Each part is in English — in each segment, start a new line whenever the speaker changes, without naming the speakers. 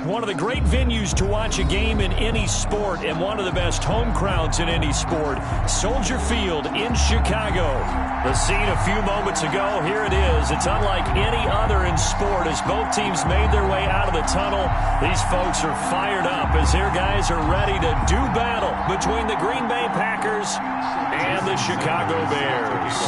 one of the great venues to watch a game in any sport and one of the best home crowds in any sport. Soldier Field in Chicago. The scene a few moments ago, here it is. It's unlike any other in sport as both teams made their way out of the tunnel. These folks are fired up as their guys are ready to do battle between the Green Bay Packers and the Chicago Bears.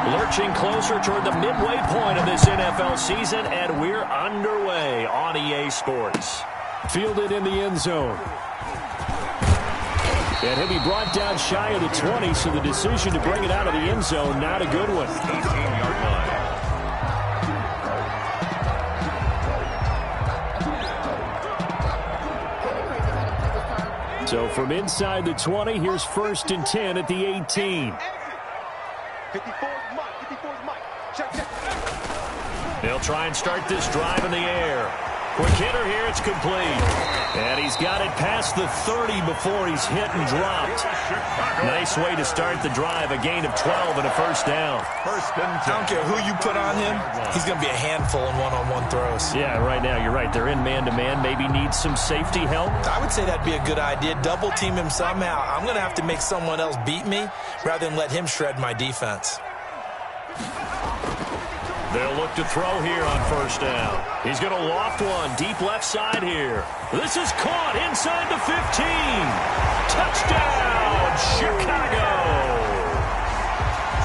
Lurching closer toward the midway point of this NFL season, and we're underway on EA Sports. Fielded in the end zone. And he'll be brought down shy of the 20, so the decision to bring it out of the end zone, not a good one.
18-yard line.
So from inside the 20, here's 1st and 10 at the 18.
54 Mike. Check.
They'll try and start this drive in the air. Quick hitter here, it's complete. And he's got it past the 30 before he's hit and dropped. Nice way to start the drive, a gain of 12 and a first down.
I don't care who you put on him, he's going to be a handful in one-on-one throws.
Yeah, right now, you're right. They're in man-to-man, maybe need some safety help.
I would say that'd be a good idea. Double team him somehow. I'm going to have to make someone else beat me rather than let him shred my defense.
They'll look to throw here on first down. He's going to loft one deep left side here. This is caught inside the 15. Touchdown, Chicago.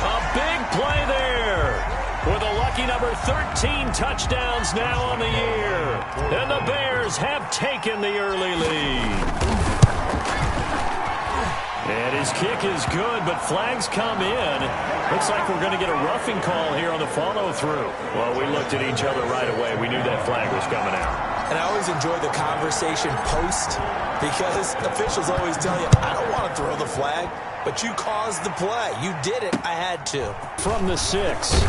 A big play there with a lucky number 13 touchdowns now on the year. And the Bears have taken the early lead. And his kick is good, but flags come in. Looks like we're going to get a roughing call here on the follow-through. Well, we looked at each other right away. We knew that flag was coming out.
And I always enjoy the conversation post because officials always tell you, I don't want to throw the flag, but you caused the play. You did it. I had to.
From the 6.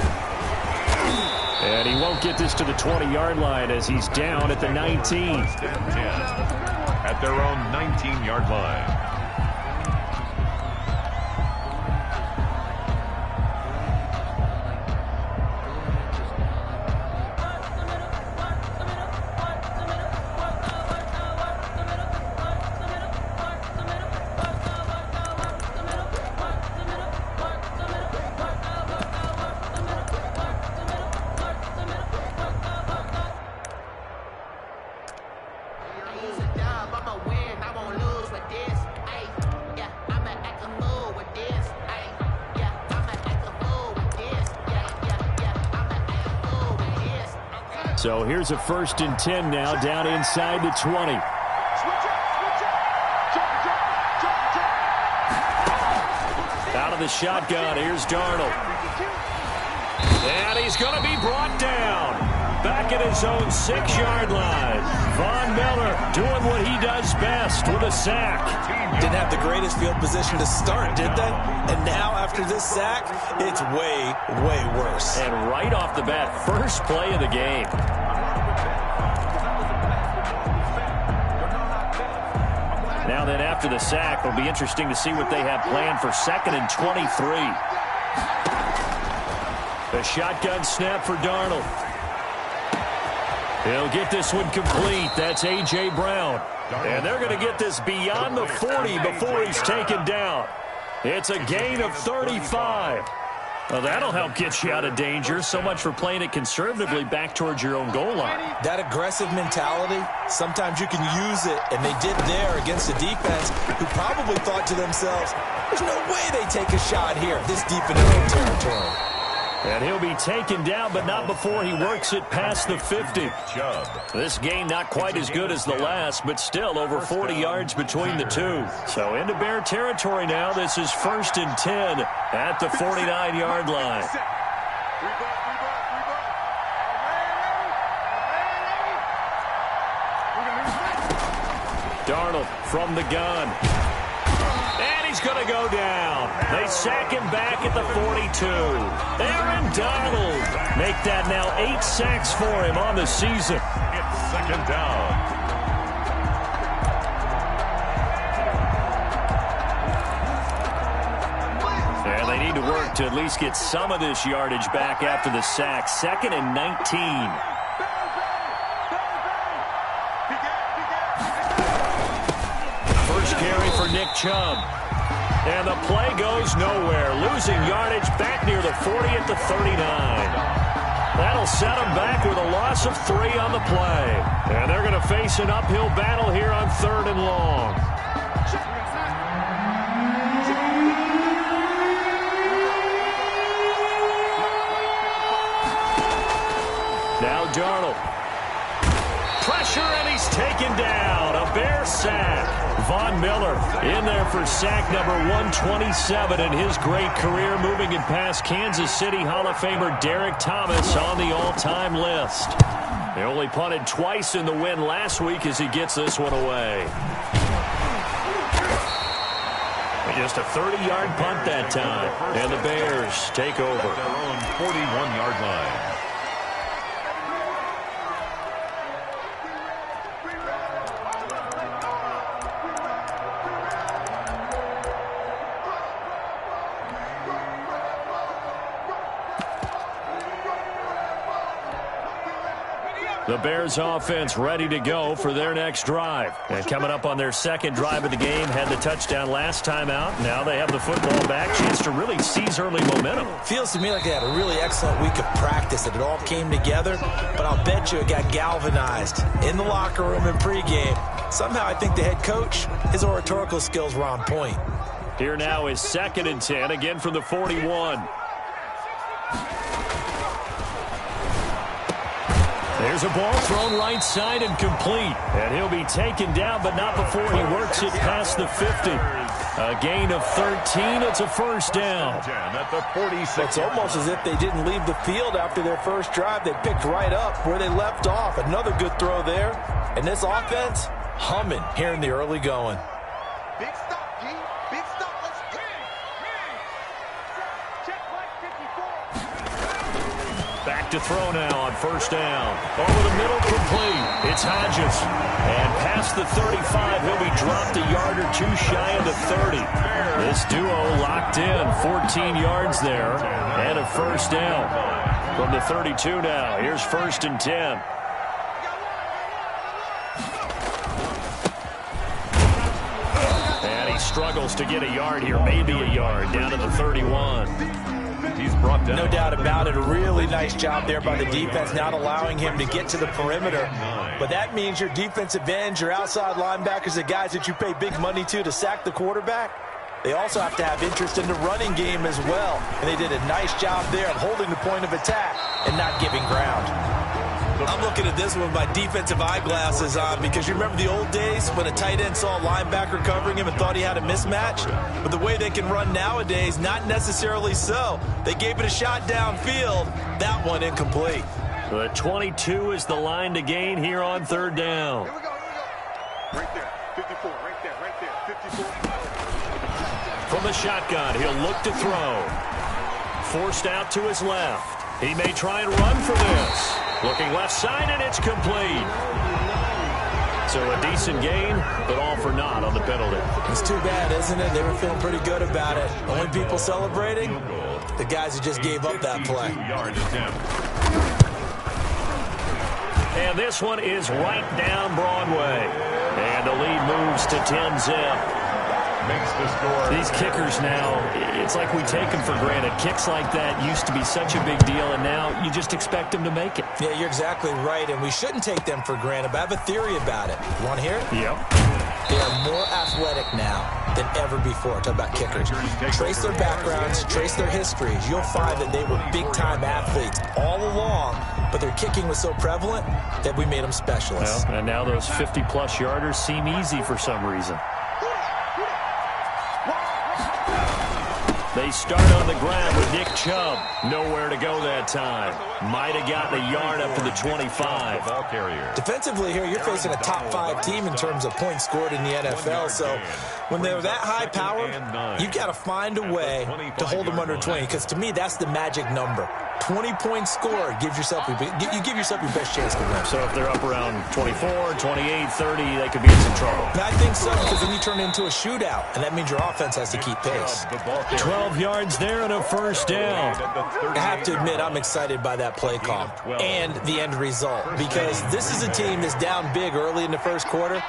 And he won't get this to the 20-yard line as he's down at the 19.
At their own 19-yard line.
So here's a 1st and 10 now down inside the 20. Out of the shotgun, here's Darnold. And he's going to be brought down. Back at his own 6-yard line. Von Miller doing what he does best with a sack.
Didn't have the greatest field position to start, did they? And now after this sack, it's way, way worse.
And right off the bat, first play of the game. Now then, after the sack, it'll be interesting to see what they have planned for 2nd and 23. The shotgun snap for Darnold. He'll get this one complete. That's A.J. Brown. And they're going to get this beyond the 40 before he's taken down. It's a gain of 35. Well, that'll help get you out of danger. So much for playing it conservatively back towards your own goal line.
That aggressive mentality, sometimes you can use it, and they did there against a defense who probably thought to themselves, there's no way they take a shot here this deep in their own territory.
And he'll be taken down, but not before he works it past the 50. This game not quite as good as the last, but still over 40 yards between the two. So into Bear territory now. This is 1st and 10 at the 49-yard line. Darnold from the gun. And he's going to go down. They sack him back at the 42. Aaron Donald make that now 8 sacks for him on the season.
It's 2nd down.
And they need to work to at least get some of this yardage back after the sack. 2nd and 19. carry for Nick Chubb. And the play goes nowhere. Losing yardage back near the 40 at the 39. That'll set them back with a loss of 3 on the play. And they're going to face an uphill battle here on 3rd and long. Now Darnold. Pressure, and he's taken down. A Bear sack. Von Miller in there for sack number 127 in his great career, moving it past Kansas City Hall of Famer Derek Thomas on the all-time list. They only punted twice in the win last week as he gets this one away. Just a 30-yard punt that time, and the Bears take over.
Their own 41-yard line.
The Bears offense ready to go for their next drive. And coming up on their second drive of the game, had the touchdown last time out. Now they have the football back. Chance to really seize early momentum.
Feels to me like they had a really excellent week of practice, that it all came together. But I'll bet you it got galvanized in the locker room in pregame. Somehow I think the head coach, his oratorical skills were on point.
Here now is 2nd and 10, again from the 41. There's a ball thrown right side and complete. And he'll be taken down, but not before he works it past the 50. A gain of 13. It's a first down.
At the 46.
It's almost as if they didn't leave the field after their first drive. They picked right up where they left off. Another good throw there. And this offense, humming here in the early going.
Big stop, G. Big stop. Let's go. Check right 54.
Back to throw now on first down. Over the middle, complete. It's Hodges. And past the 35, he'll be dropped a yard or two shy of the 30. This duo locked in. 14 yards there. And a first down. From the 32 now. Here's 1st and 10. And he struggles to get a yard here. Maybe a yard down to the 31.
He's brought down.
No doubt about it. A really nice job there by the defense, not allowing him to get to the perimeter. But that means your defensive ends, your outside linebackers, the guys that you pay big money to sack the quarterback, they also have to have interest in the running game as well. And they did a nice job there of holding the point of attack and not giving ground. I'm looking at this one with my defensive eyeglasses on, because you remember the old days when a tight end saw a linebacker covering him and thought he had a mismatch? But the way they can run nowadays, not necessarily so. They gave it a shot downfield. That one incomplete.
The 22 is the line to gain here on 3rd down.
Here we go. Right there. 54. Right there. 54.
From the shotgun, he'll look to throw. Forced out to his left. He may try and run for this. Looking left side, and it's complete. So a decent gain, but all for naught on the penalty.
It's too bad, isn't it? They were feeling pretty good about it. Only people celebrating, the guys who just gave up that play.
And this one is right down Broadway. And the lead moves to 10-zip.
Makes the score.
These kickers now, it's like we take them for granted. Kicks like that used to be such a big deal, and now you just expect them to make it.
Yeah, you're exactly right, and we shouldn't take them for granted, but I have a theory about it. You want to hear it?
Yep.
They are more athletic now than ever before. Talk about kickers. Trace their backgrounds, trace their histories. You'll find that they were big-time athletes all along, but their kicking was so prevalent that we made them specialists.
Well, and now those 50-plus yarders seem easy for some reason. They start on the ground with Nick Chubb. Nowhere to go that time. Might have gotten a yard up to the 25.
Ball carrier.
Defensively here, you're facing a top-5 team in terms of points scored in the NFL. So when they're that high-powered, you got to find a way to hold them under 20. Because to me, that's the magic number. 20 points scored gives yourself you give yourself your best chance to win.
So if they're up around 24, 28, 30, they could be in some trouble.
I think so, because then you turn it into a shootout, and that means your offense has to keep pace.
12 yards there and a first down.
I have to admit, I'm excited by that play call and the end result, because this is a team that's down big early in the first quarter.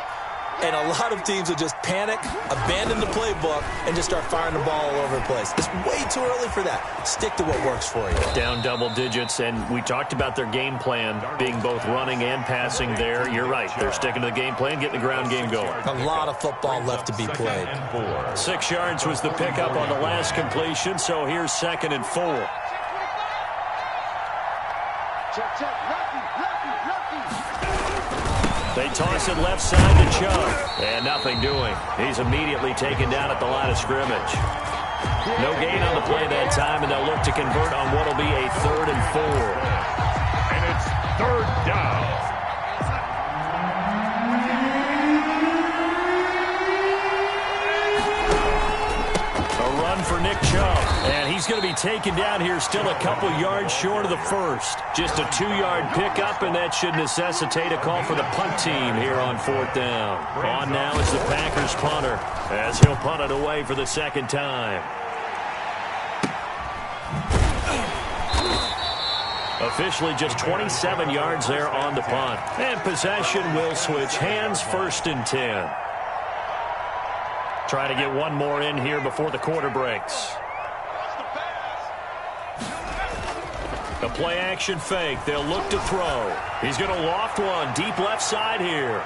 And a lot of teams will just panic, abandon the playbook, and just start firing the ball all over the place. It's way too early for that. Stick to what works for you.
Down double digits, and we talked about their game plan being both running and passing there. You're right. They're sticking to the game plan, getting the ground game going.
A lot of football left to be played.
6 yards was the pickup on the last completion, so here's 2nd and 4. They toss it left side to Chubb, and nothing doing. He's immediately taken down at the line of scrimmage. No gain on the play that time, and they'll look to convert on what will be a 3rd and 4.
And it's 3rd down.
For Nick Chubb, and he's going to be taken down here still a couple yards short of the first. Just a 2-yard pickup, and that should necessitate a call for the punt team here on 4th down. On now is the Packers punter, as he'll punt it away for the 2nd time. Officially just 27 yards there on the punt. And possession will switch hands, 1st and 10. Trying to get one more in here before the quarter breaks. A play-action fake. They'll look to throw. He's going to loft one deep left side here.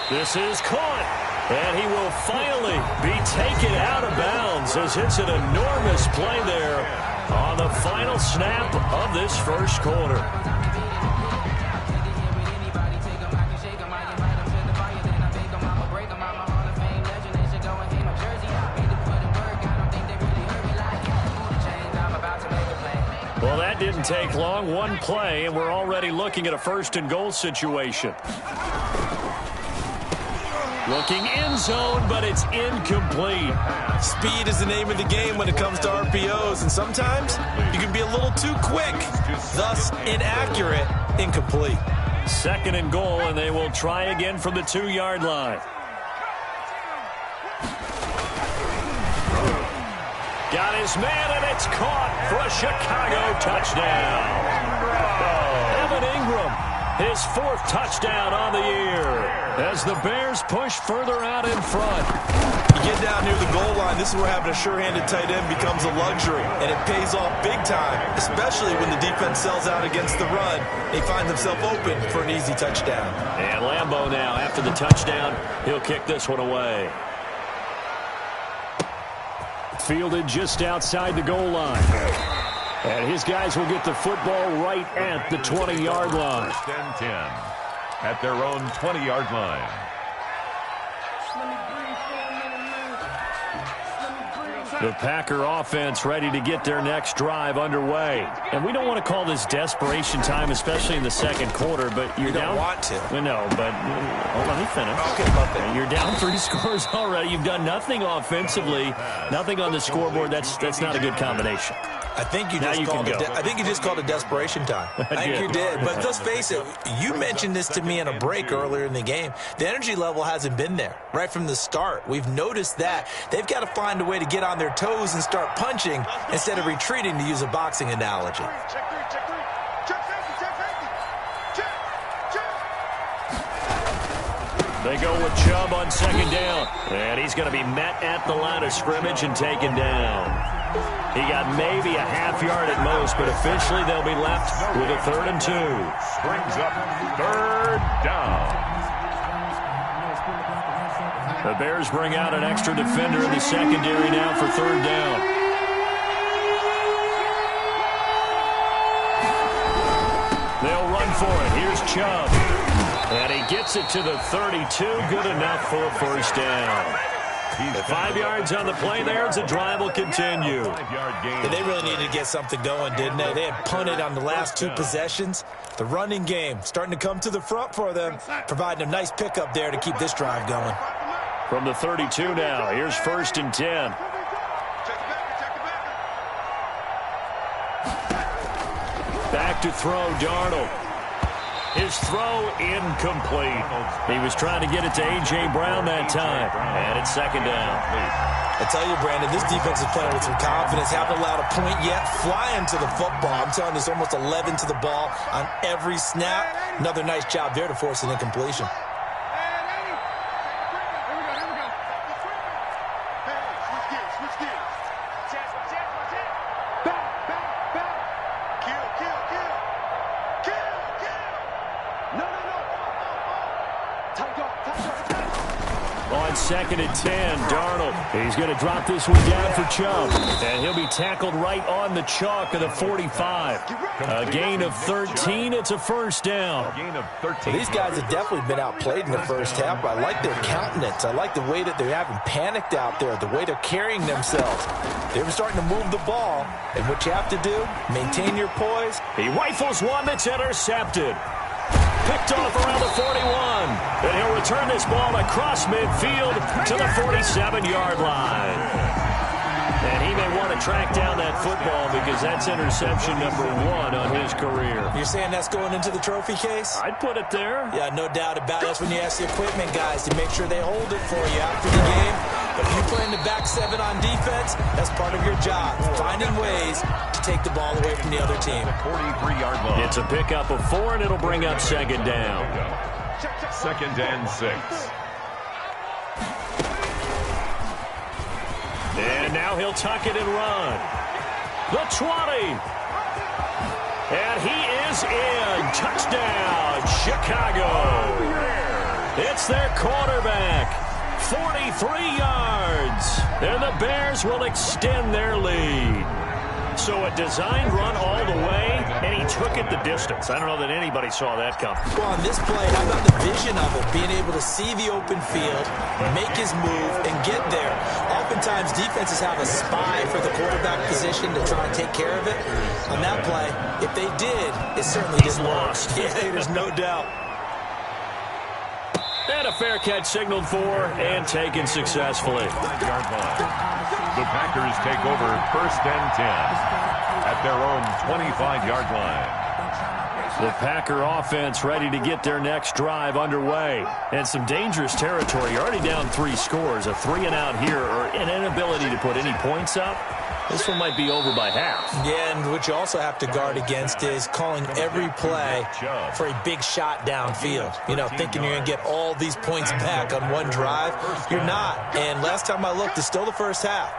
This is caught. And he will finally be taken out of bounds as it's an enormous play there on the final snap of this first quarter. Well, that didn't take long. One play, and we're already looking at a 1st and goal situation. Looking end zone, but it's incomplete.
Speed is the name of the game when it comes to RPOs, and sometimes you can be a little too quick, thus inaccurate, incomplete.
2nd and goal, and they will try again from the 2-yard line. Got his man, and it's caught for a Chicago touchdown. Evan Ingram, his 4th touchdown on the year, as the Bears push further out in front.
You get down near the goal line, this is where having a sure-handed tight end becomes a luxury, and it pays off big time, especially when the defense sells out against the run. They find themselves open for an easy touchdown.
And Lambeau now, after the touchdown, he'll kick this one away. Fielded just outside the goal line. And his guys will get the football right at the 20-yard line.
1st and 10 at their own 20-yard line.
The Packer offense ready to get their next drive underway. And we don't want to call this desperation time, especially in the 2nd quarter, but you're down.
You don't want to.
Well, no, but let me finish.
Okay, about that.
You're down 3 scores already. You've done nothing offensively, nothing on the scoreboard. That's not a good combination.
I think you just called it desperation time. I think you did. But let's face it, you mentioned this to me in a break earlier in the game. The energy level hasn't been there right from the start. We've noticed that. They've got to find a way to get on their toes and start punching instead of retreating, to use a boxing analogy.
They go with Chubb on 2nd down. And he's going to be met at the line of scrimmage and taken down. He got maybe a half yard at most, but officially they'll be left with a 3rd and 2.
Brings up 3rd down.
The Bears bring out an extra defender in the secondary now for 3rd down. They'll run for it. Here's Chubb. And he gets it to the 32. Good enough for a 1st down. 5 yards on the play there as the drive will continue.
They really needed to get something going, didn't they? They had punted on the last 2 possessions. The running game starting to come to the front for them, providing a nice pickup there to keep this drive going.
From the 32 now, here's 1st and 10. Back to throw, Darnold. His throw incomplete. He was trying to get it to A.J. Brown that time. And it's 2nd down.
I tell you, Brandon, this defense is playing with some confidence. Haven't allowed a point yet. Flying to the football. I'm telling you, it's almost 11 to the ball on every snap. Another nice job there to force an incompletion.
2nd and 10. Darnold, he's going to drop this one down for Chubb. And he'll be tackled right on the chalk of the 45. A gain of 13. It's a first down.
Well, these guys have definitely been outplayed in the first half, but I like their countenance. I like the way that they're having panicked out there, the way they're carrying themselves. They were starting to move the ball, and what you have to do, maintain your poise.
He rifles one that's intercepted. Picked off around the 41. And he'll return this ball across midfield to the 47-yard line. And he may want to track down that football because that's interception number 1 on his career.
You're saying that's going into the trophy case?
I'd put it there.
Yeah, no doubt about it. That's when you ask the equipment guys to make sure they hold it for you after the game. But if you play in the back 7 on defense, that's part of your job, finding ways to take the ball away from the other team.
43-yard line.
It's a pickup of 4, and it'll bring up 2nd down.
2nd and 6.
And now he'll tuck it and run. The 20. And he is in. Touchdown, Chicago. It's their quarterback. 43 yards. And the Bears will extend their lead. So a designed run all the way, and he took it the distance. I don't know that anybody saw that coming.
Well, on this play, how about the vision of it? Being able to see the open field, make his move, and get there. Oftentimes, defenses have a spy for the quarterback position to try and take care of it. On that play, if they did, it certainly didn't work. Yeah, there's no doubt.
And a fair catch signaled for and taken successfully.
5-yard line. The Packers take over 1st and 10 at their own 25-yard line.
The Packer offense ready to get their next drive underway. And some dangerous territory. You're already down 3 scores. A 3-and-out here or an inability to put any points up. This one might be over by half.
Yeah, and what you also have to guard against is calling every play for a big shot downfield. You know, thinking you're going to get all these points back on one drive. You're not. And last time I looked, it's still the first half.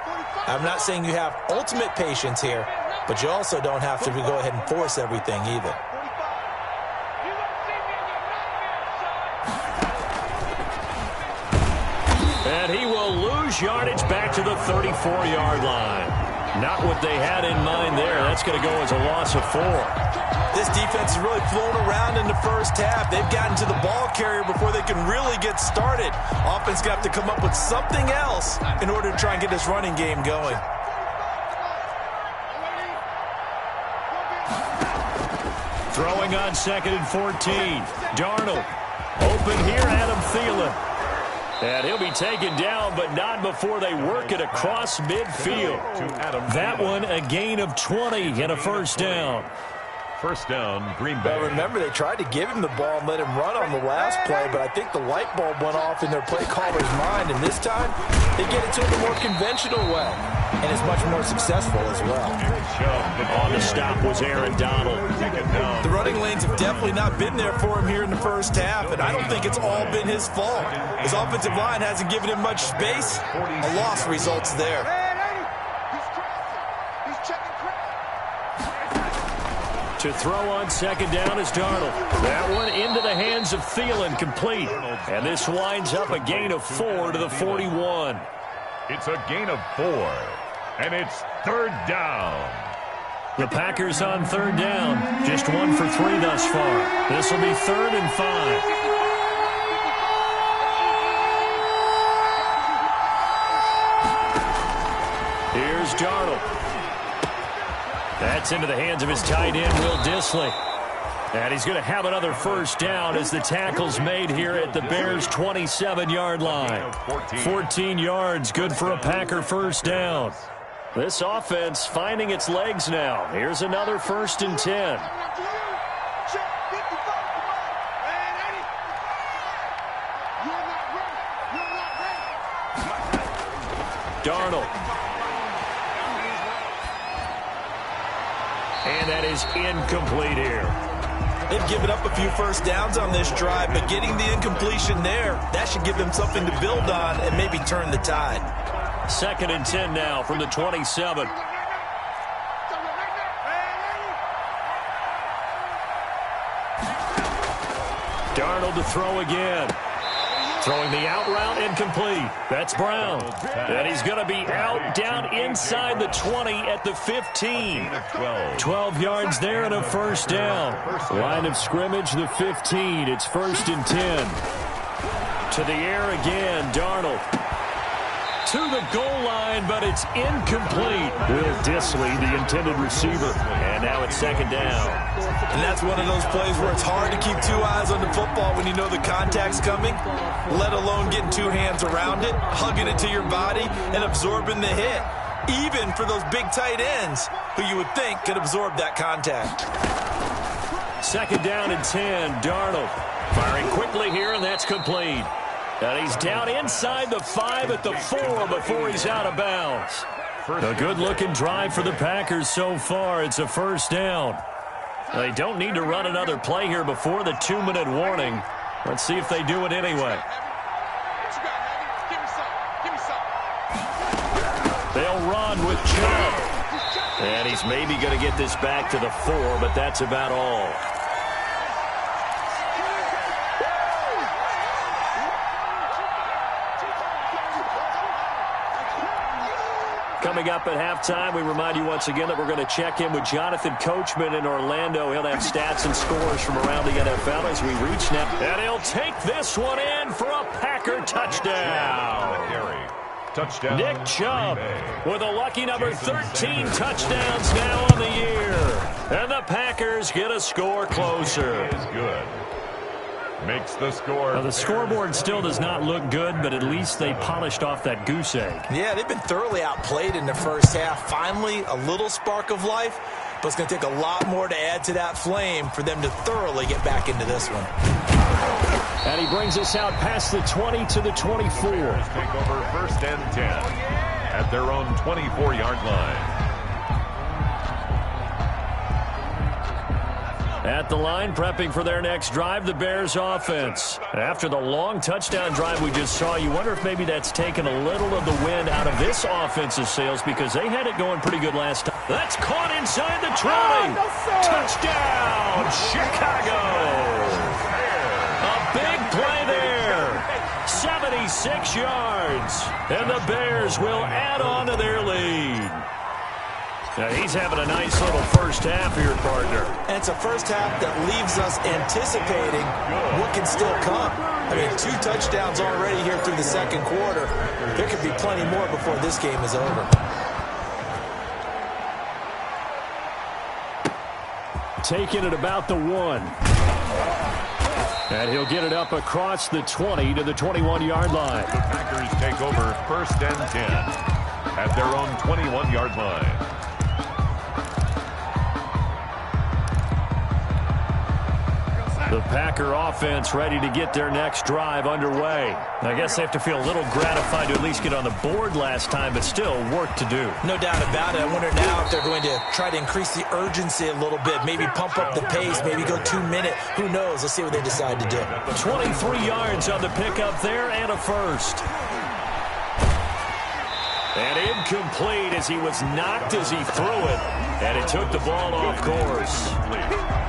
I'm not saying you have ultimate patience here, but you also don't have to go ahead and force everything either.
And he will lose yardage back to the 34-yard line. Not what they had in mind there. That's going to go as a loss of 4.
This defense is really flown around in the first half. They've gotten to the ball carrier before they can really get started. Offense got to come up with something else in order to try and get this running game going.
Throwing on 2nd and 14. Darnold. Open here, Adam Thielen. And he'll be taken down, but not before they work it across midfield. That one, a gain of 20 and a first down.
First down, Green Bay.
Well, remember, they tried to give him the ball and let him run on the last play, but I think the light bulb went off in their play caller's mind, and this time they get it to him a more conventional way, and it's much more successful as well.
On the stop was Aaron Donald.
The running lanes have definitely not been there for him here in the first half, and I don't think it's all been his fault. His offensive line hasn't given him much space. A loss results there.
To throw on 2nd down is Darnold. That one into the hands of Thielen, complete. And this winds up a gain of 4 to the 41.
It's a gain of 4, and it's 3rd down.
The Packers on 3rd down. Just 1 for 3 thus far. This will be 3rd and 5. Here's Darnold. That's into the hands of his tight end, Will Dissly. And he's going to have another first down as the tackle's made here at the Bears' 27-yard line. 14 yards, good for a Packer first down. This offense finding its legs now. Here's another 1st and 10. Darnold. And that is incomplete here.
They've given up a few first downs on this drive, but getting the incompletion there, that should give them something to build on and maybe turn the tide.
2nd and 10 now from the 27. Darnold to throw again. Throwing the out route, incomplete. That's Brown. And he's going to be out down inside the 20 at the 15. 12 yards there and a first down. Line of scrimmage, the 15. It's 1st and 10. To the air again, Darnold. To the goal line, but it's incomplete. Will Dissly, the intended receiver. And now it's 2nd down.
And that's one of those plays where it's hard to keep 2 eyes on the football when you know the contact's coming, let alone getting 2 hands around it, hugging it to your body, and absorbing the hit. Even for those big tight ends who you would think could absorb that contact.
2nd down and 10, Darnold. Firing quickly here, and that's complete. And he's down inside the 5 at the 4 before he's out of bounds. A good-looking drive for the Packers so far. It's a 1st down. They don't need to run another play here before the 2-minute warning. Let's see if they do it anyway. They'll run with Chubb. And he's maybe going to get this back to the 4, but that's about all. Coming up at halftime, we remind you once again that we're going to check in with Jonathan Coachman in Orlando. He'll have stats and scores from around the NFL as we reach now. And he'll take this one in for a Packer touchdown.
Touchdown.
Nick Chubb with a lucky number 13 touchdowns now on the year. And the Packers get a score closer.
Is good. Makes the score.
Now, the scoreboard still does not look good, but at least they polished off that goose egg.
Yeah, they've been thoroughly outplayed in the first half. Finally, a little spark of life, but it's going to take a lot more to add to that flame for them to thoroughly get back into this one.
And he brings us out past the 20 to the 24.
Take over 1st and 10 at their own 24-yard line.
At the line, prepping for their next drive, the Bears offense. After the long touchdown drive we just saw, you wonder if maybe that's taken a little of the wind out of this offensive sails because they had it going pretty good last time. That's caught inside the 20. Touchdown, Chicago. A big play there. 76 yards. And the Bears will add on to their lead. Now he's having a nice little first half here, partner.
And it's a first half that leaves us anticipating what can still come. I mean, 2 touchdowns already here through the 2nd quarter. There could be plenty more before this game is over.
Taking it about the 1. And he'll get it up across the 20 to the 21-yard line.
The Packers take over 1st and 10 at their own 21-yard line.
The Packer offense ready to get their next drive underway. I guess they have to feel a little gratified to at least get on the board last time, but still work to do.
No doubt about it. I wonder now if they're going to try to increase the urgency a little bit, maybe pump up the pace, maybe go 2-minute. Who knows? Let's see what they decide to do.
23 yards on the pickup there and a first. And incomplete as he was knocked as he threw it. And it took the ball off course.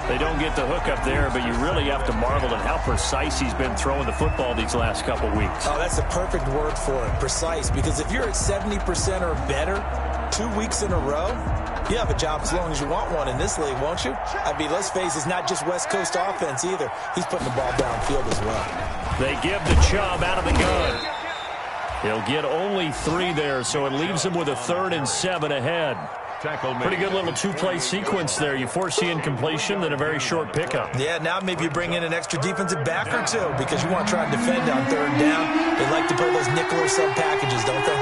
They don't get the hook up there, but you really have to marvel at how precise he's been throwing the football these last couple weeks.
Oh, that's the perfect word for it, precise. Because if you're at 70% or better 2 weeks in a row, you have a job as long as you want one in this league, won't you? I mean, let's face it, it's not just West Coast offense either. He's putting the ball downfield as well.
They give the Chubb out of the gun. He'll get only 3 there, so it leaves him with a 3rd and 7 ahead. Pretty good little 2-play sequence there. You force the incompletion, then a very short pickup.
Yeah, now maybe you bring in an extra defensive back or 2 because you want to try and defend on 3rd down. They like to play those nickel or sub packages, don't they?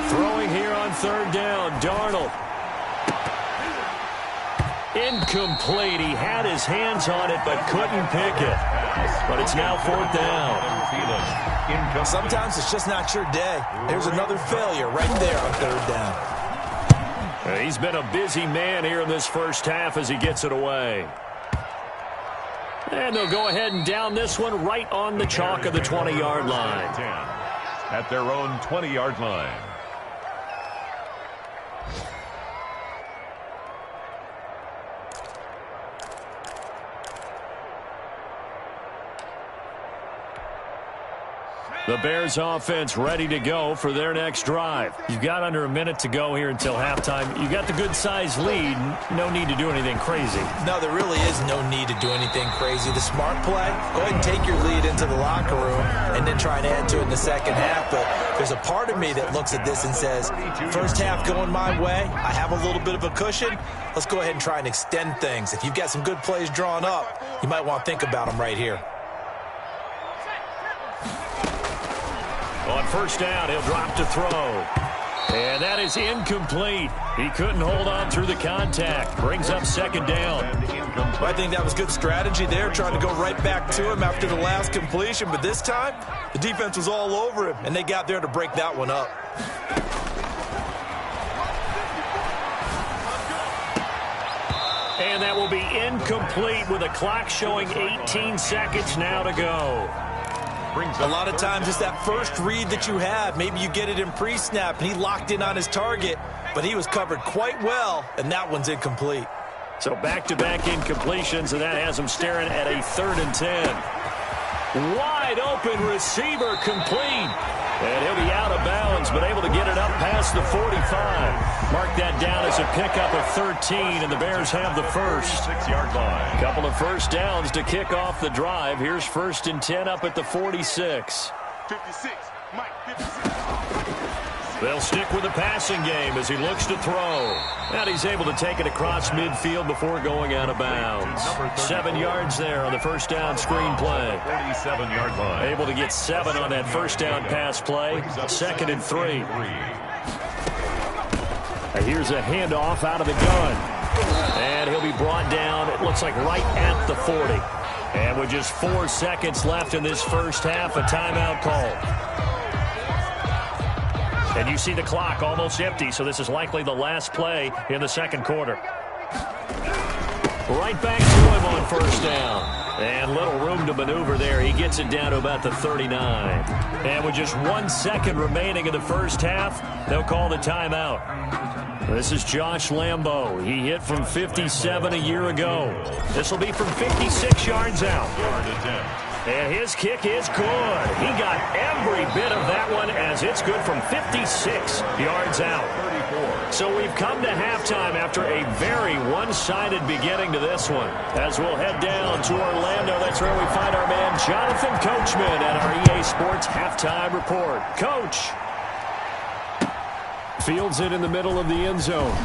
Throwing here on 3rd down, Darnold. Incomplete. He had his hands on it, but couldn't pick it. But it's now 4th down.
Sometimes it's just not your day. There's another failure right there on 3rd down.
He's been a busy man here in this first half as he gets it away. And they'll go ahead and down this one right on the chalk of the 20-yard line.
At their own 20-yard line.
The Bears offense ready to go for their next drive. You've got under a minute to go here until halftime. You got the good-sized lead. No need to do anything crazy.
No, there really is no need to do anything crazy. The smart play, go ahead and take your lead into the locker room and then try and add to it in the second half. But there's a part of me that looks at this and says, first half going my way, I have a little bit of a cushion. Let's go ahead and try and extend things. If you've got some good plays drawn up, you might want to think about them right here.
On first down, he'll drop to throw. And that is incomplete. He couldn't hold on through the contact. Brings up second down.
I think that was good strategy there, trying to go right back to him after the last completion. But this time, the defense was all over him, and they got there to break that one up.
And that will be incomplete with a clock showing 18 seconds now to go.
A lot of times it's that first read that you have. Maybe you get it in pre-snap, and he locked in on his target, but he was covered quite well, and that one's incomplete.
So back-to-back incompletions, and that has him staring at a 3rd and 10. Wide open receiver complete. And he'll be out of bounds, but able to get it up past the 45. Mark that down as a pickup of 13, and the Bears have the first.
6-yard line.
Couple of first downs to kick off the drive. Here's 1st and 10 up at the 46.
56. Mike, 56.
They'll stick with the passing game as he looks to throw. And he's able to take it across midfield before going out of bounds. 7 yards there on the first down screen play.
47-yard line.
Able to get 7 on that first down pass play. 2nd and 3. And here's a handoff out of the gun. And he'll be brought down, it looks like right at the 40. And with just 4 seconds left in this first half, a timeout call. And you see the clock almost empty, so this is likely the last play in the second quarter. Right back to him on first down. And little room to maneuver there. He gets it down to about the 39. And with just 1 second remaining in the first half, they'll call the timeout. This is Josh Lambo. He hit from 57 a year ago. This will be from 56 yards out. And his kick is good. He got every bit of that one as it's good from 56 yards out. So we've come to halftime after a very one-sided beginning to this one. As we'll head down to Orlando, that's where we find our man Jonathan Coachman at our EA Sports Halftime Report. Coach. Fields it in the middle of the end zone.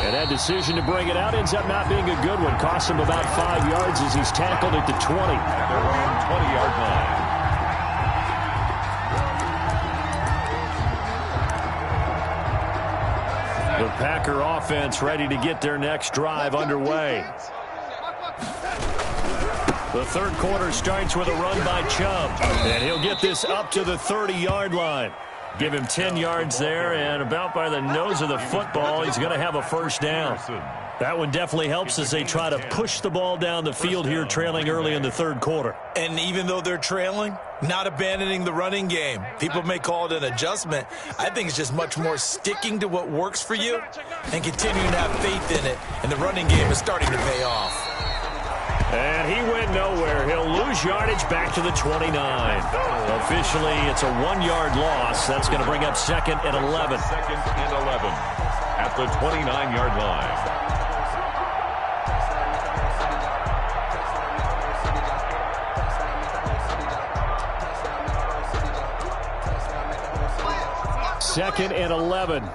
And that decision to bring it out ends up not being a good one. Costs him about 5 yards as he's tackled at the 20.
Their own 20-yard line.
The Packer offense ready to get their next drive underway. The third quarter starts with a run by Chubb. And he'll get this up to the 30-yard line. Give him 10 yards there, and about by the nose of the football, he's going to have a first down. That one definitely helps as they try to push the ball down the field here, trailing early in the third quarter.
And even though they're trailing, not abandoning the running game. People may call it an adjustment. I think it's just much more sticking to what works for you and continuing to have faith in it. And the running game is starting to pay off.
And he went nowhere. He'll lose yardage back to the 29. Officially, it's a 1-yard loss. That's going to bring up 2nd and 11.
2nd and 11 at the 29-yard line.
Second and 11.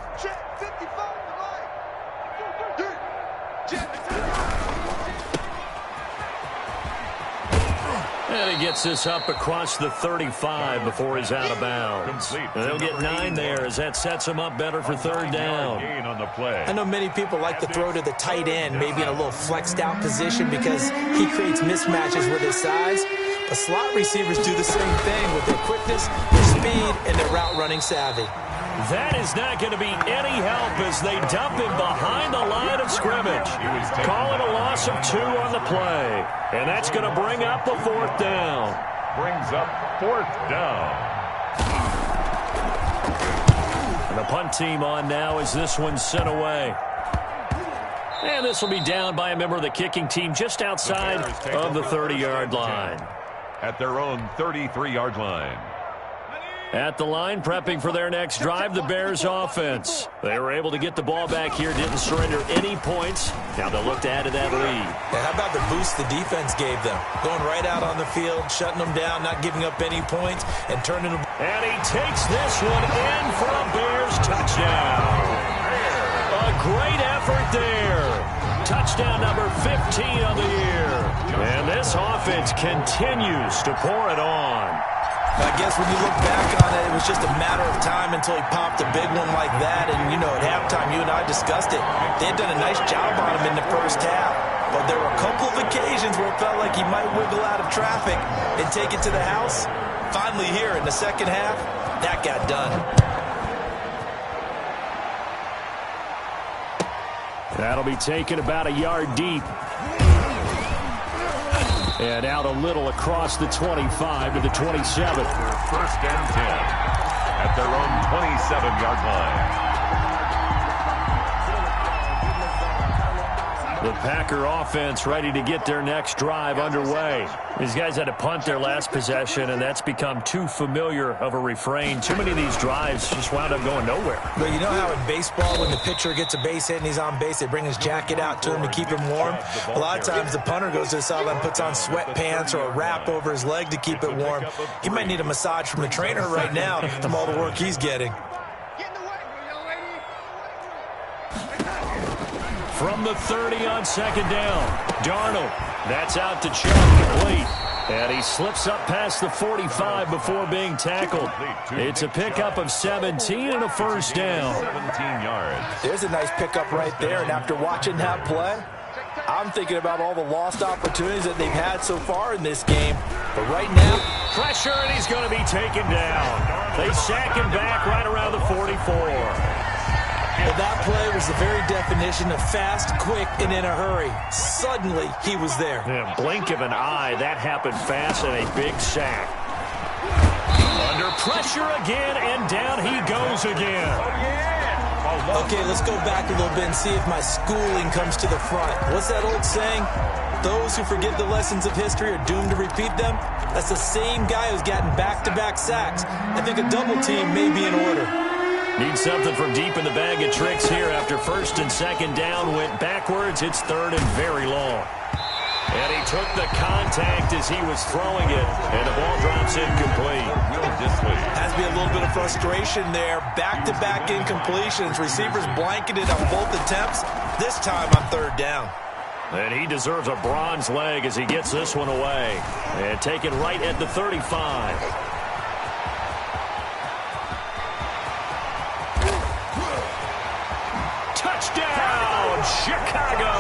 And he gets this up across the 35 before he's out of bounds. And they'll get 9 there as that sets him up better for third down.
I know many people like to throw to the tight end, maybe in a little flexed out position because he creates mismatches with his size. But slot receivers do the same thing with their quickness, their speed, and their route running savvy.
That is not going to be any help as they dump him behind the line of scrimmage. Calling a loss of 2 on the play. And that's going to bring up a 4th down.
Brings up 4th down.
And the punt team on now as this one's sent away. And this will be down by a member of the kicking team just outside of the 30-yard line.
at their own 33-yard line.
At the line, prepping for their next drive, the Bears offense. They were able to get the ball back here, didn't surrender any points. Now they'll look to add to that lead.
Yeah, how about the boost the defense gave them? Going right out on the field, shutting them down, not giving up any points, and turning them.
And he takes this one in for a Bears touchdown. A great effort there. Touchdown number 15 on the year. And this offense continues to pour it on.
I guess when you look back on it, it was just a matter of time until he popped a big one like that. And, you know, at halftime, you and I discussed it. They had done a nice job on him in the first half. But there were a couple of occasions where it felt like he might wiggle out of traffic and take it to the house. Finally here in the second half, that got done.
That'll be taken about a yard deep. And out a little across the 25 to the 27.
First and 10 at their own 27-yard line.
The Packer offense ready to get their next drive underway. These guys had to punt their last possession, and that's become too familiar of a refrain. Too many of these drives just wound up going nowhere.
But you know how in baseball, when the pitcher gets a base hit and he's on base, they bring his jacket out to him to keep him warm? A lot of times the punter goes to the sideline, puts on sweatpants or a wrap over his leg to keep it warm. He might need a massage from the trainer right now from all the work he's getting.
From the 30 on second down, Darnold. That's out to Chubb, complete. And he slips up past the 45 before being tackled. It's a pickup of 17 and a first down.
17 yards.
There's a nice pickup right there, and after watching that play, I'm thinking about all the lost opportunities that they've had so far in this game. But right now,
pressure, and he's going to be taken down. They sack him back right around the 44.
Well, that play was the very definition of fast, quick, and in a hurry. Suddenly, he was there.
Yeah, blink of an eye, that happened fast, and a big sack. Under pressure again, and down he goes again.
Okay, let's go back a little bit and see if my schooling comes to the front. What's that old saying? Those who forget the lessons of history are doomed to repeat them. That's the same guy who's gotten back-to-back sacks. I think a double team may be in order.
Need something from deep in the bag of tricks here. After first and second down went backwards, it's third and very long. And he took the contact as he was throwing it, and the ball drops incomplete.
Has to be a little bit of frustration there. Back-to-back incompletions. Receivers blanketed on both attempts, this time on third down.
And he deserves a bronze leg as he gets this one away. And taken right at the 35. Touchdown, Chicago!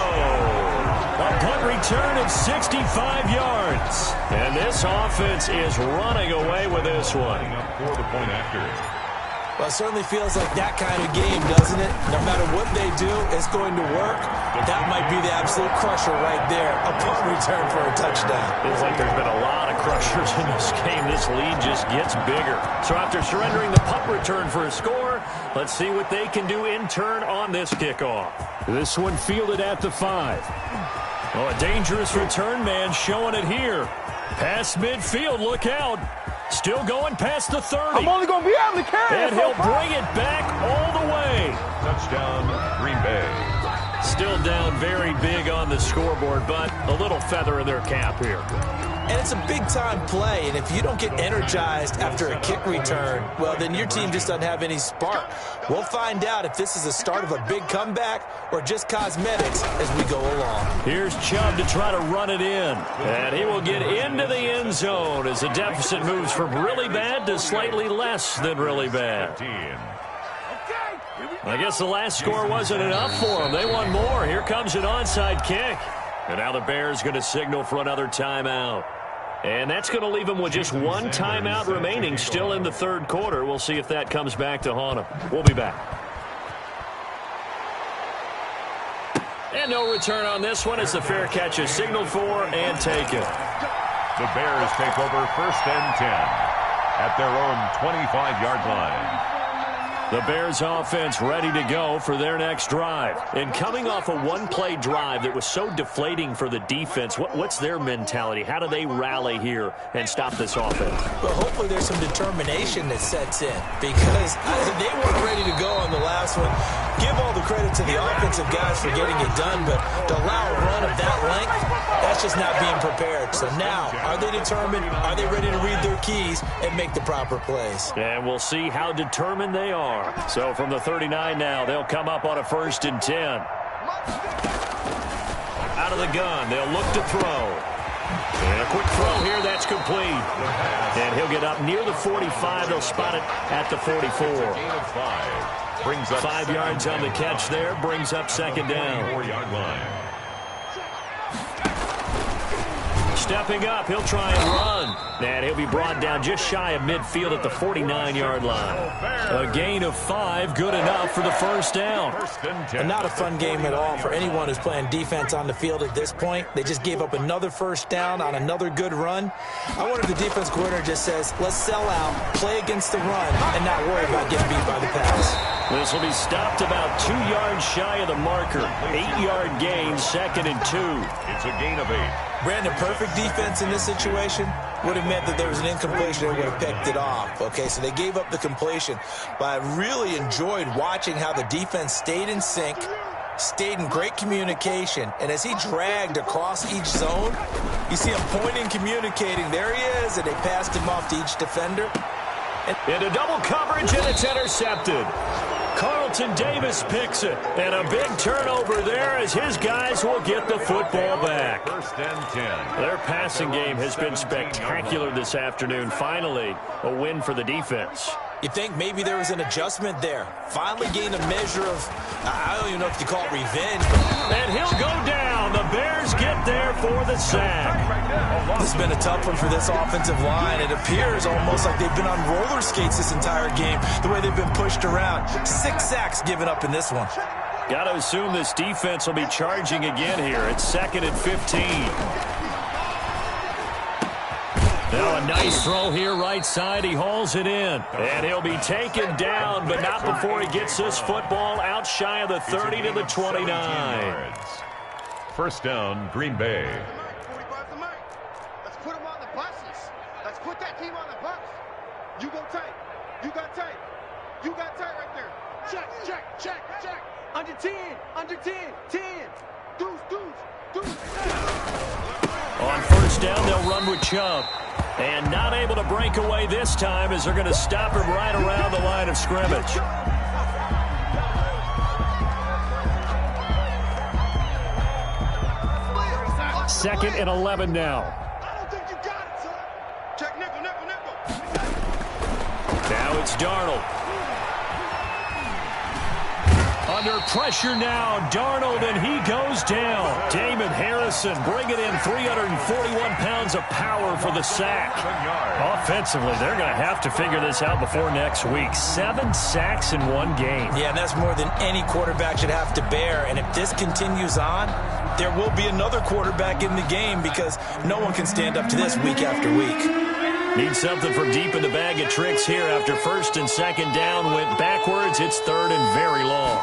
A punt return of 65 yards. And this offense is running away with this one.
For the point after.
Well, it certainly feels like that kind of game, doesn't it? No matter what they do, it's going to work. That might be the absolute crusher right there. A punt return for a touchdown.
Feels like there's been a lot of crushers in this game. This lead just gets bigger. So after surrendering the punt return for a score, let's see what they can do in turn on this kickoff. This one fielded at the 5. Oh, a dangerous return man showing it here. Past midfield, look out. Still going past the 30.
I'm only going to be able to carry it.
And he'll bring it back all the way.
Touchdown, Green Bay.
Still down very big on the scoreboard, but a little feather in their cap here.
And it's a big-time play, and if you don't get energized after a kick return, well, then your team just doesn't have any spark. We'll find out if this is the start of a big comeback or just cosmetics as we go along.
Here's Chubb to try to run it in, and he will get into the end zone as the deficit moves from really bad to slightly less than really bad. I guess the last score wasn't enough for them. They want more. Here comes an onside kick. And now the Bears going to signal for another timeout. And that's going to leave them with just one timeout remaining still in the third quarter. We'll see if that comes back to haunt them. We'll be back. And no return on this one as the fair catch is signaled for and taken.
The Bears take over first and 10 at their own 25-yard line.
The Bears offense ready to go for their next drive. And coming off a one-play drive that was so deflating for the defense, what's their mentality? How do they rally here and stop this offense?
Well, hopefully there's some determination that sets in because they weren't ready to go on the last one. Give all the credit to the offensive guys for getting it done, but to allow a run of that length, that's just not being prepared. So now, are they determined? Are they ready to read their keys and make the proper plays?
And we'll see how determined they are. So from the 39 now, they'll come up on a 1st and 10. Out of the gun, they'll look to throw. And a quick throw here, that's complete. And he'll get up near the 45. They'll spot it at the 44.
Brings up
5 yards on the catch there, brings up 2nd down.
4-yard line.
Stepping up, he'll try and run. And he'll be brought down just shy of midfield at the 49-yard line. A gain of 5, good enough for the 1st down.
And not a fun game at all for anyone who's playing defense on the field at this point. They just gave up another 1st down on another good run. I wonder if the defense coordinator just says, let's sell out, play against the run, and not worry about getting beat by the pass.
This will be stopped about 2 yards shy of the marker. 8-yard gain, 2nd and 2.
It's a gain of 8.
Brandon, perfect defense in this situation would have meant that there was an incompletion and would have picked it off. Okay, so they gave up the completion. But I really enjoyed watching how the defense stayed in sync, stayed in great communication, and as he dragged across each zone, you see him pointing, communicating. There he is, and they passed him off to each defender.
Into double coverage, and it's intercepted. Carlton Davis picks it, and a big turnover there as his guys will get the football back.
1st and 10.
Their passing game has been spectacular this afternoon. Finally, a win for the defense.
You think maybe there was an adjustment there. Finally gained a measure of, I don't even know if you call it revenge.
And he'll go down. The Bears get there for the sack.
This has been a tough one for this offensive line. It appears almost like they've been on roller skates this entire game, the way they've been pushed around. 6 sacks given up in this one.
Got to assume this defense will be charging again here. It's 2nd and 15. Now a nice throw here right side. He hauls it in. And he'll be taken down, but not before he gets this football out shy of the 30 to the 29.
1st down, Green Bay.
Let's put them on the buses. Let's put that team on the bus. You go tight. You got tight. You got tight right there. Check, check, check, check. Under 10, under 10, 10. Deuce, deuce, deuce.
On 1st down, they'll run with Chubb. And not able to break away this time as they're going to stop him right around the line of scrimmage. 2nd and 11 now.
I don't think you got it, son. Check nickel, nickel, nickel.
Now it's Darnold. Under pressure now, Darnold, and he goes down. Damon Harrison bringing in 341 pounds of power for the sack. Offensively, they're going to have to figure this out before next week. 7 sacks in one game.
Yeah, and that's more than any quarterback should have to bear. And if this continues on, there will be another quarterback in the game because no one can stand up to this week after week.
Need something from deep in the bag of tricks here after 1st and 2nd down. Went backwards. It's 3rd and very long.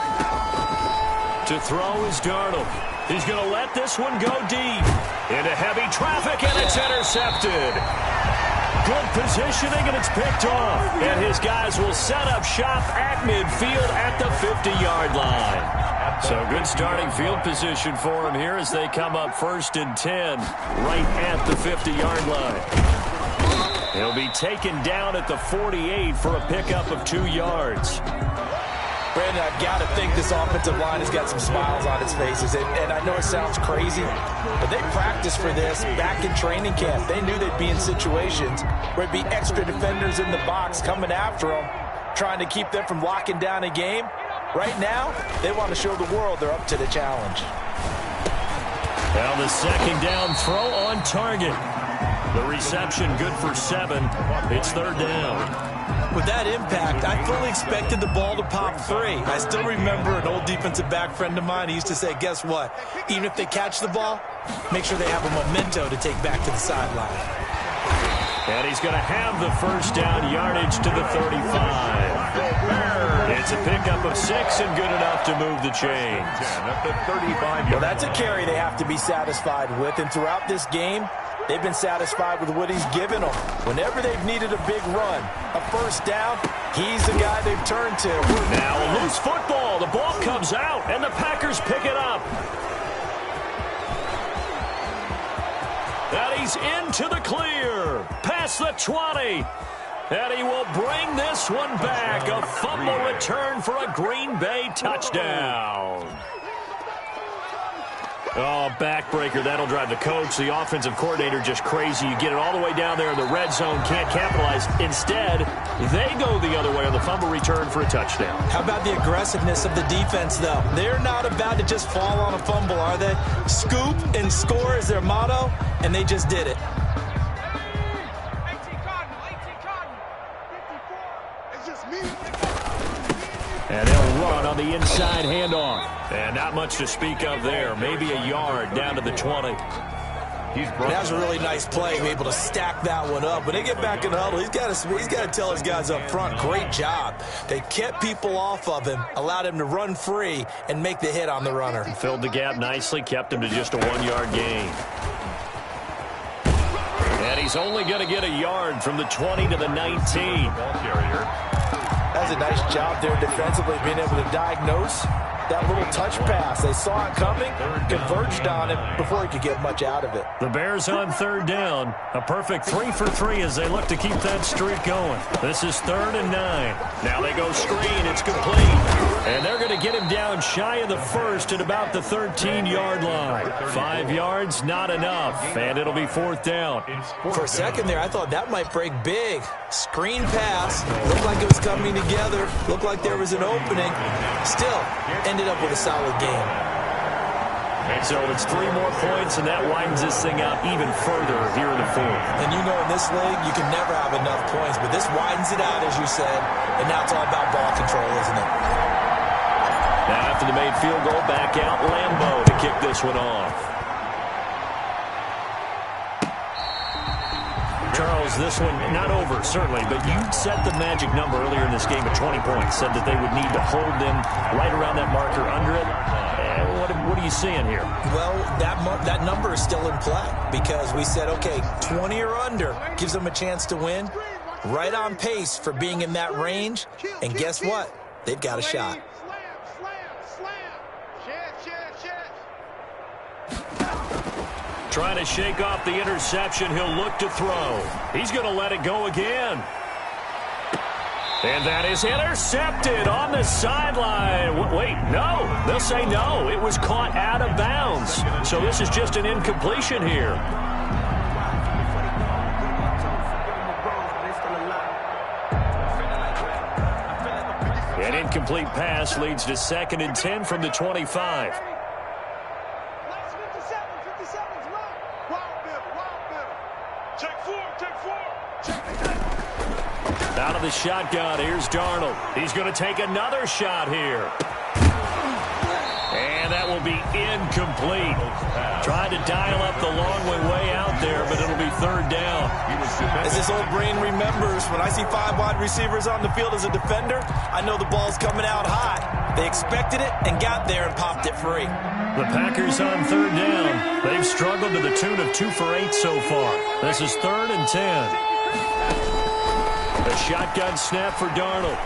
To throw is Darnold. He's going to let this one go deep. Into heavy traffic, and it's intercepted. Good positioning, and it's picked off. And his guys will set up shop at midfield at the 50-yard line. So good starting field position for him here as they come up 1st and 10 right at the 50-yard line. He'll be taken down at the 48 for a pickup of 2 yards.
Brandon, I've got to think this offensive line has got some smiles on its faces. And I know it sounds crazy, but they practiced for this back in training camp. They knew they'd be in situations where it'd be extra defenders in the box coming after them, trying to keep them from locking down a game. Right now, they want to show the world they're up to the challenge.
Now the 2nd down throw on target. The reception good for 7. It's 3rd down.
With that impact, I fully expected the ball to pop 3. I still remember an old defensive back friend of mine. He used to say, guess what? Even if they catch the ball, make sure they have a memento to take back to the sideline.
And he's going to have the first down, yardage to the 35. It's a pickup of 6 and good enough to move the chains.
Well, that's a carry they have to be satisfied with. And throughout this game, they've been satisfied with what he's given them. Whenever they've needed a big run, a first down, he's the guy they've turned to.
Now a loose football. The ball comes out, and the Packers pick it up. And he's into the clear. Past the 20. And he will bring this one back. A fumble return for a Green Bay touchdown. Oh, backbreaker. That'll drive the coach, the offensive coordinator, just crazy. You get it all the way down there in the red zone, can't capitalize. Instead, they go the other way on the fumble return for a touchdown.
How about the aggressiveness of the defense, though? They're not about to just fall on a fumble, are they? Scoop and score is their motto, and they just did it.
And they'll run on the inside handoff. And not much to speak of there. Maybe a yard down to the 20.
That was a really nice play, able to stack that one up. When they get back in the huddle, he's got to tell his guys up front, great job. They kept people off of him, allowed him to run free, and make the hit on the runner.
Filled the gap nicely, kept him to just a 1-yard gain. And he's only going to get a yard from the 20 to the 19.
That's a nice job there defensively, being able to diagnose that little touch pass. They saw it coming, converged on it before he could get much out of it.
The Bears on third down. A perfect 3 for 3 as they look to keep that streak going. This is 3rd and 9. Now they go screen. It's complete. And they're going to get him down shy of the first at about the 13-yard line. 5 yards, not enough. And it'll be 4th down.
For a second there, I thought that might break big. Screen pass. Looked like it was coming together. Looked like there was an opening. Still, ended up with a solid game.
So it's 3 more points, and that widens this thing out even further here in the 4th.
And you know in this league, you can never have enough points, but this widens it out, as you said, and now it's all about ball control, isn't it?
Now after the made field goal, back out Lambeau to kick this one off. Charles, this one not over, certainly, but you set the magic number earlier in this game at 20 points. Said that they would need to hold them right around that marker under it. What are you seeing here?
Well, that number is still in play because we said, okay, 20 or under gives them a chance to win. Right on pace for being in that range. And guess what? They've got a shot.
Trying to shake off the interception. He'll look to throw. He's going to let it go again. And that is intercepted on the sideline. Wait, no. They'll say no. It was caught out of bounds. So this is just an incompletion here. An incomplete pass leads to 2nd and 10 from the 25. Out of the shotgun, here's Darnold. He's going to take another shot here. And that will be incomplete. Trying to dial up the long way out there, but it'll be 3rd down.
As this old brain remembers, when I see 5 wide receivers on the field as a defender, I know the ball's coming out high. They expected it and got there and popped it free.
The Packers on 3rd down. They've struggled to the tune of 2 for 8 so far. This is 3rd and 10. A shotgun snap for Darnold.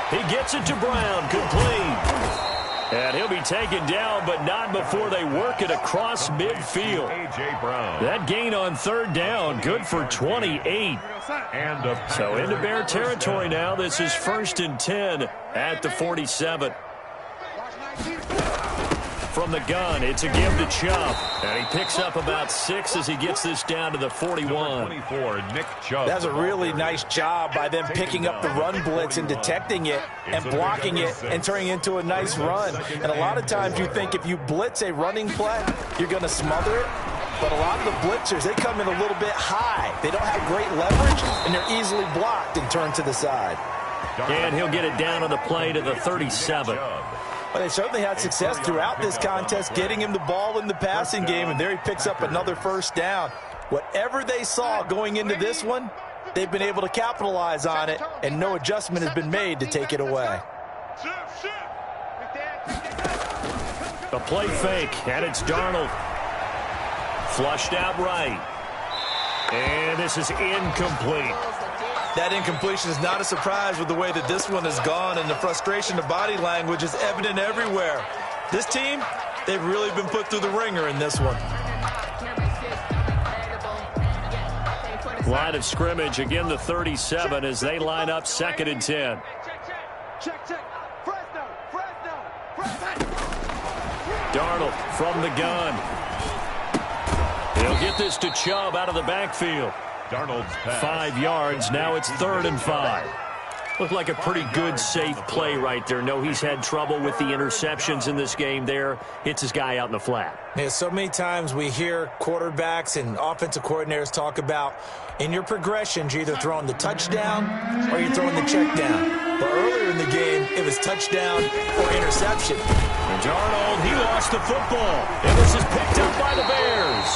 He gets it to Brown, complete. And he'll be taken down, but not before they work it across midfield.
A.J. Brown.
That gain on 3rd down, good for 28. So into Bear territory now. This is 1st and 10 at the 47. From the gun, it's a give to Chubb. And he picks up about 6 as he gets this down to the 41.
24, Nick Chubb.
That's a really nice job by them picking up the run blitz and detecting it and blocking it and turning it into a nice run. And a lot of times you think if you blitz a running play, you're going to smother it. But a lot of the blitzers, they come in a little bit high. They don't have great leverage, and they're easily blocked and turned to the side.
And he'll get it down on the play to the 37.
Well, they certainly had success throughout this contest, getting him the ball in the passing game, and there he picks up another 1st down. Whatever they saw going into this one, they've been able to capitalize on it, and no adjustment has been made to take it away.
A play fake, and it's Darnold. Flushed out right. And this is incomplete.
That incompletion is not a surprise with the way that this one has gone, and the frustration of body language is evident everywhere. This team, they've really been put through the ringer in this one.
Line of scrimmage, again the 37 as they line up 2nd and 10.
Check. Fresno.
Darnold from the gun. He'll get this to Chubb out of the backfield.
Darnold's pass.
5 yards. Now it's 3rd and 5. Looked like a pretty good, safe play right there. No, he's had trouble with the interceptions in this game there. Hits his guy out in the flat.
Yeah, so many times we hear quarterbacks and offensive coordinators talk about in your progressions, you're either throwing the touchdown or you're throwing the check down. But earlier in the game, it was touchdown or interception.
And Darnold, he lost the football. And this is picked up by the Bears.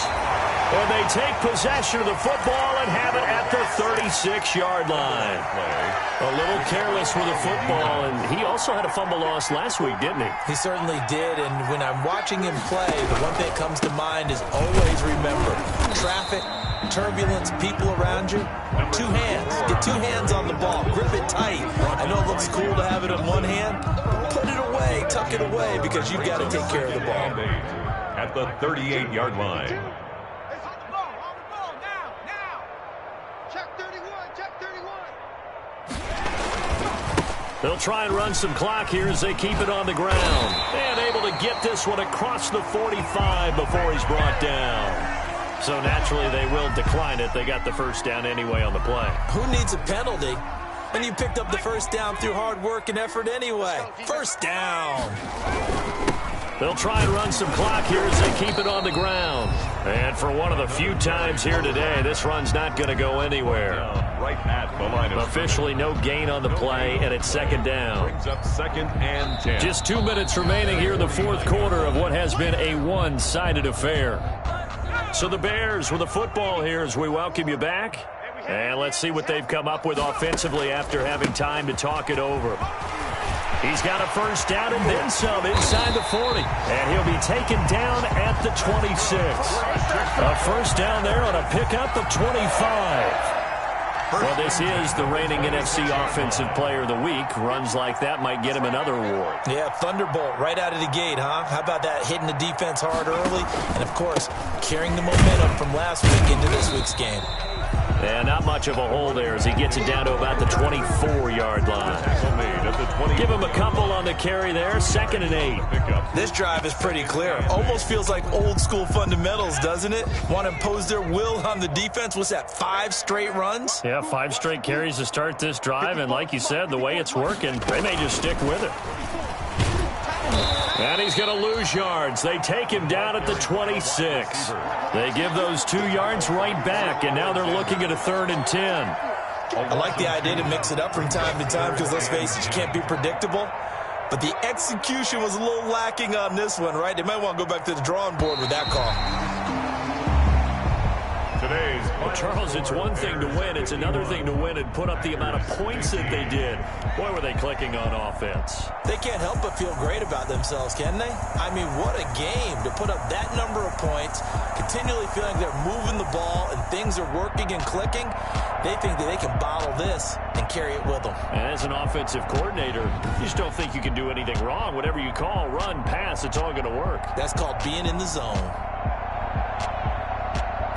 And they take possession of the football and have it at the 36-yard line. A little careless with the football, and he also had a fumble loss last week, didn't he?
He certainly did, and when I'm watching him play, the one thing that comes to mind is always remember, traffic, turbulence, people around you, 2 hands. Get 2 hands on the ball. Grip it tight. I know it looks cool to have it in one hand, but put it away, tuck it away, because you've got to take care of the ball.
At the 38-yard line.
They'll try and run some clock here as they keep it on the ground. And able to get this one across the 45 before he's brought down. So naturally they will decline it. They got the first down anyway on the play.
Who needs a penalty when you picked up the first down through hard work and effort anyway? First down.
They'll try and run some clock here as they keep it on the ground. And for one of the few times here today, this run's not going to go anywhere.
Right at the line of
officially no gain on the play, and it's 2nd down.
Brings up 2nd and 10.
Just 2 minutes remaining here in the 4th quarter of what has been a one-sided affair. So the Bears with the football here as we welcome you back. And let's see what they've come up with offensively after having time to talk it over. He's got a first down and then some inside the 40. And he'll be taken down at the 26. A first down there on a pickup of 25. Well, this is the reigning NFC Offensive Player of the Week. Runs like that might get him another award.
Yeah, thunderbolt right out of the gate, huh? How about that, hitting the defense hard early? And, of course, carrying the momentum from last week into this week's game.
And not much of a hole there as he gets it down to about the 24-yard line. Give him a couple on the carry there. 2nd and 8.
This drive is pretty clear. Almost feels like old-school fundamentals, doesn't it? Want to impose their will on the defense. What's that, 5 straight runs?
Yeah, 5 straight carries to start this drive. And like you said, the way it's working, they may just stick with it. And he's going to lose yards. They take him down at the 26. They give those 2 yards right back, and now they're looking at a 3rd and 10.
I like the idea to mix it up from time to time because, let's face it, you can't be predictable. But the execution was a little lacking on this one, right? They might want to go back to the drawing board with that call.
Well, Charles, it's one thing to win. It's another thing to win and put up the amount of points that they did. Boy, were they clicking on offense.
They can't help but feel great about themselves, can they? I mean, what a game to put up that number of points, continually feeling they're moving the ball and things are working and clicking. They think that they can bottle this and carry it with them.
And as an offensive coordinator, you just don't think you can do anything wrong. Whatever you call, run, pass, it's all going to work.
That's called being in the zone.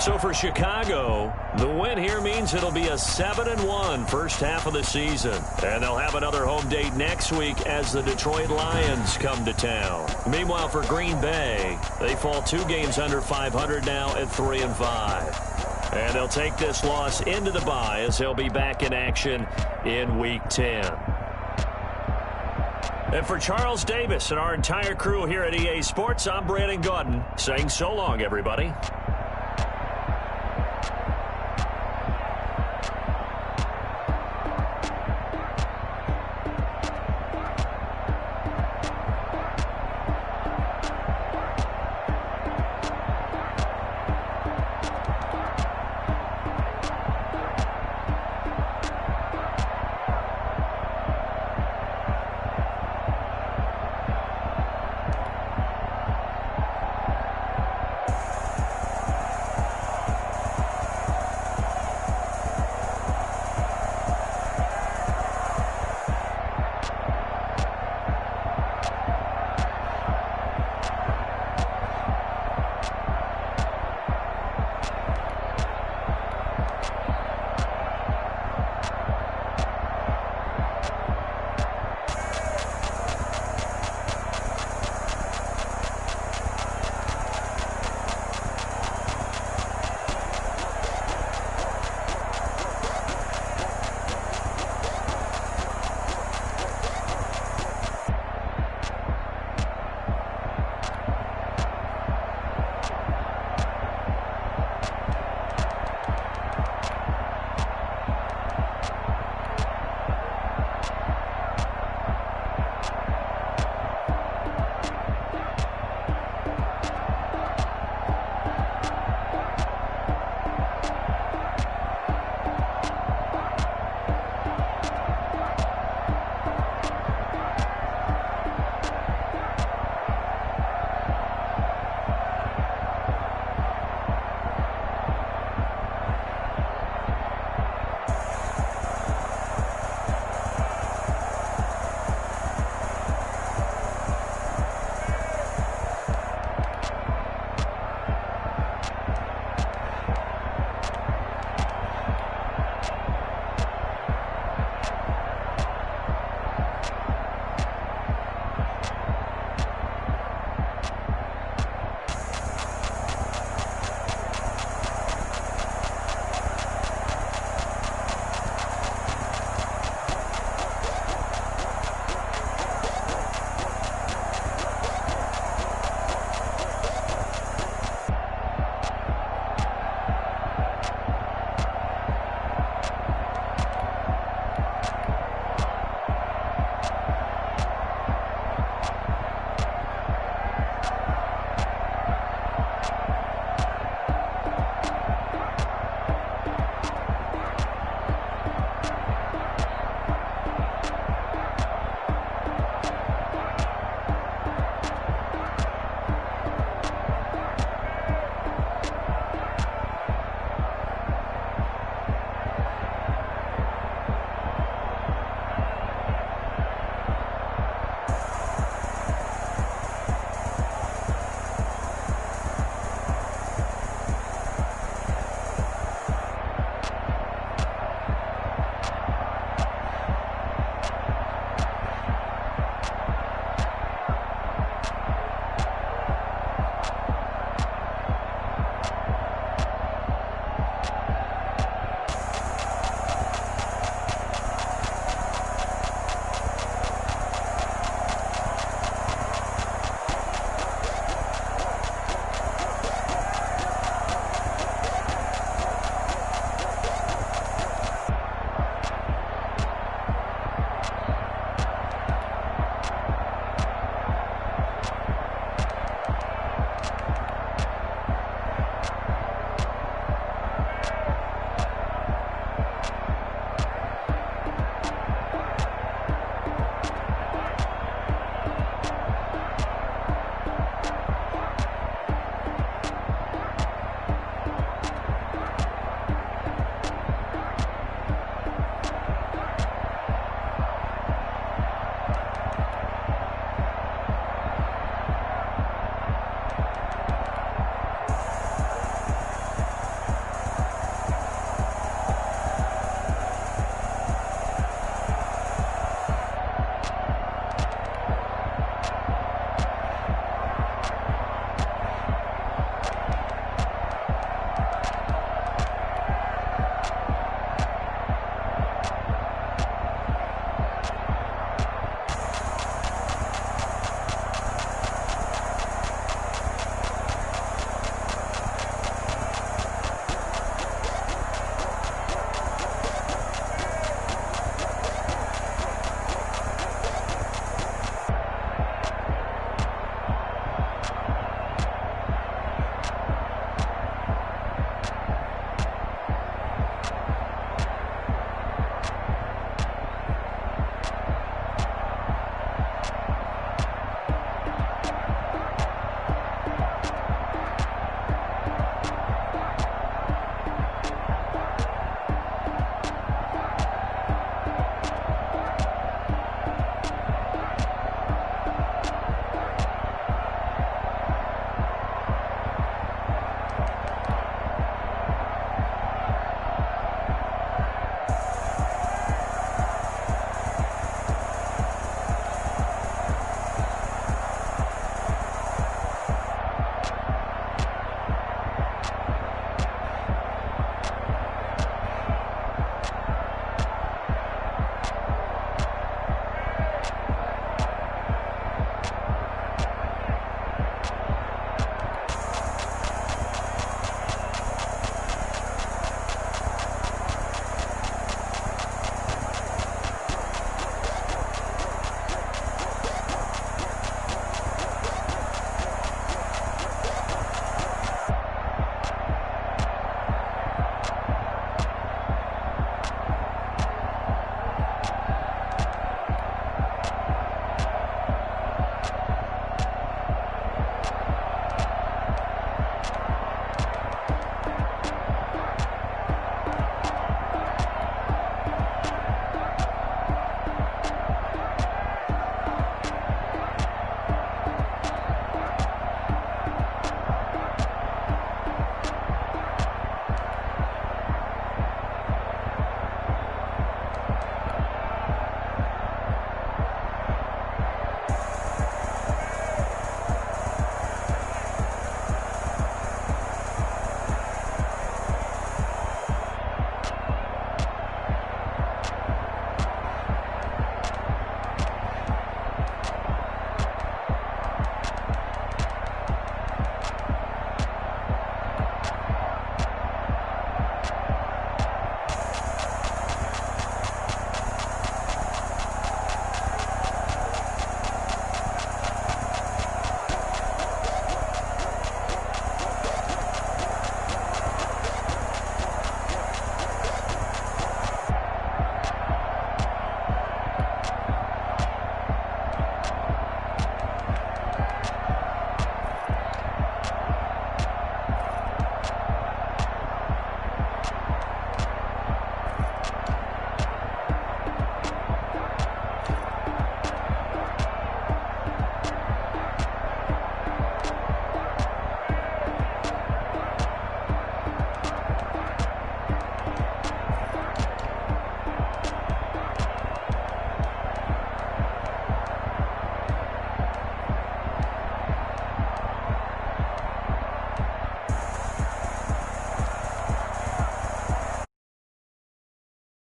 So for Chicago, the win here means it'll be a 7-1 first half of the season. And they'll have another home date next week as the Detroit Lions come to town. Meanwhile, for Green Bay, they fall 2 games under 500 now at 3-5. And they'll take this loss into the bye as they'll be back in action in Week 10. And for Charles Davis and our entire crew here at EA Sports, I'm Brandon Gaudin saying so long, everybody.